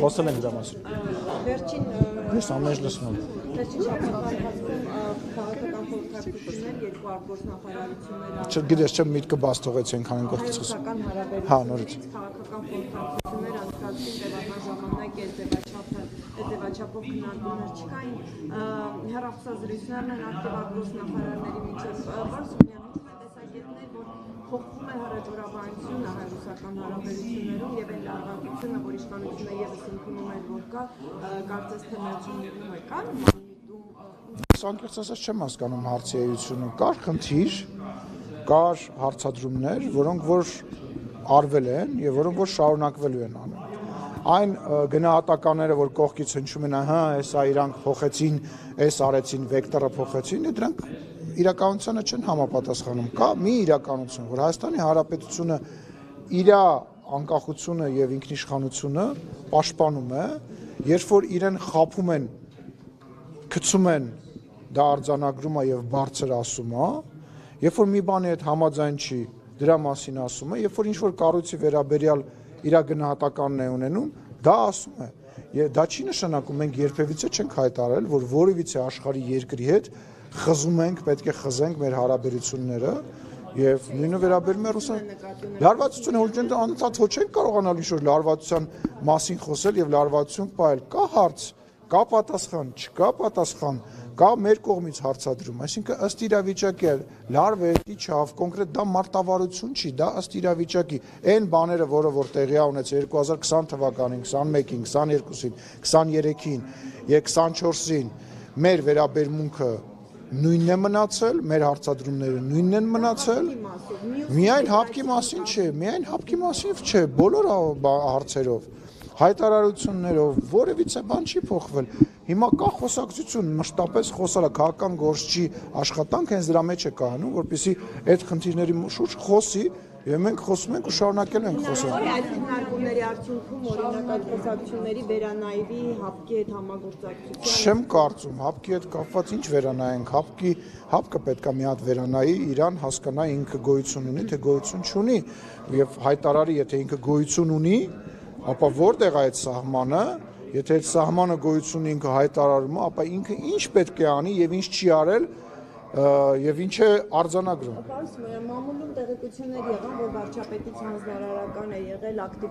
Խոսել ենք դրա մասին։ Վերջին Ես ամեն ինչ լսում եմ։ Վերջին շաբաթվա ընթացքում քաղաքական խորհրդակցություններ երկու արտգործնախարարություններ Չգիտես, չեմ միտքը բաց թողեցին, քան գործից խոսում։ հայ-ռուսական հարաբերություններից քաղաքական խորհրդակցություններ անցկացրին տևական ժամանակ ձևաչափով քննարկումներ չկային հեռախոսազրույցներն են ակտիվ արտգործնախարարների միջև Վարսուլյան հիշում է տեսակետներ, որ փոխվում է հռետորաբանությունը հայ-ռուսական հարաբերություններում եւ այն լարվածությունը, որ իշխանությունը եւս ընդունում է, որ կա կարծես թե ներդրումում է կան Անկեղծ ասած չեմ հասկանում հարցի էությունը, կար խնդիր, կար հարցադրումներ, որոնք որ արվել են եւ որոնք որ շարունակվելու են անում։ Այն գնահատականները, որ կողքից հնչում են, հա, հեսա իրանք փոխեցին, էս արեցին, վեկտորը փոխեցին, դրանք իրականությանը չեն համապատասխանում։ Կա մի իրականություն, որ Հայաստանի Հանրապետությունը իր անկախությունը եւ ինքնիշխանությունը պաշտպանում է, երբ որ իրեն խաբում են, գցում են, դա արձանագրում է եւ բարձր ասում է, երբ որ մի բանի հետ համաձայն չի, դրա մասին ասում է, երբ որ ինչ որ կառույցի վերաբերյալ իր գնահատականն է ունենում, դա ասում է։ Դա չի նշանակում մենք երբևիցե չենք հայտարարել, որ որևիցե աշխարհի երկրի հետ խզում ենք, պետք է խզենք մեր հարաբերությունները եւ նույնը վերաբերում է Ռուսաստան։ Լարվածությունը անընդհատ ոչ չենք կարողանալ ինչ-որ լարվածության մասին խոսել եւ լարվածություն պահել։ Կա հարց, կա պատասխան, չկա պատասխան, կա մեր կողմից հարցադրում, այսինքն ըստ իրավիճակի լարվ է, իջավ, կոնկրետ դա մարտավարություն չի, դա ըստ իրավիճակի այն բաները, որը որ տեղի ունեցել 2020 թվականին, 21-ին, 22-ին, 23-ին եւ 24-ին մեր վերաբերմունքը նույնն է մնացել, մեր հարցադրումները նույնն են մնացել։ Միայն հապկի մասին չէ, միայն հապկի մասին չէ, բոլոր հարցերով, հայտարարություններով, որևիցե բան չի փոխվել։ Հիմա կա խոսակցություն, մշտապես խոսալը քաղաքական գործչի աշխատանք հենց դրա մեջ է կայանում, որպեսզի այդ խնդիրների շուրջ խոսի եւ մենք խոսում ենք ու շարունակելու ենք խոսել։ Այդ քննարկումների արդյունքում օրինակ այդ խոսակցությունների վերանայվի հապկի հետ համագործակցություն։ Չեմ կարծում, հապկի հետ կապված ինչ վերանայենք, հապկը պետք է մի հատ վերանայի, իրան հասկանա ինքը գոյություն ունի, թե գոյություն չունի եւ հայտարարի, եթե ինքը գոյություն ունի, ապա որտեղ է այդ սահմանը, եթե այդ սահմանը գոյություն ինքը հայտարարում է, ապա ինքը ինչ պետք է անի եւ ինչ չի արել եւ ինչ է արձանագրում։ Պարոն Սիմոնյան, մամուլում տեղեկություններ եղան, որ վարչապետից հանձնարարական է եղել ակտիվ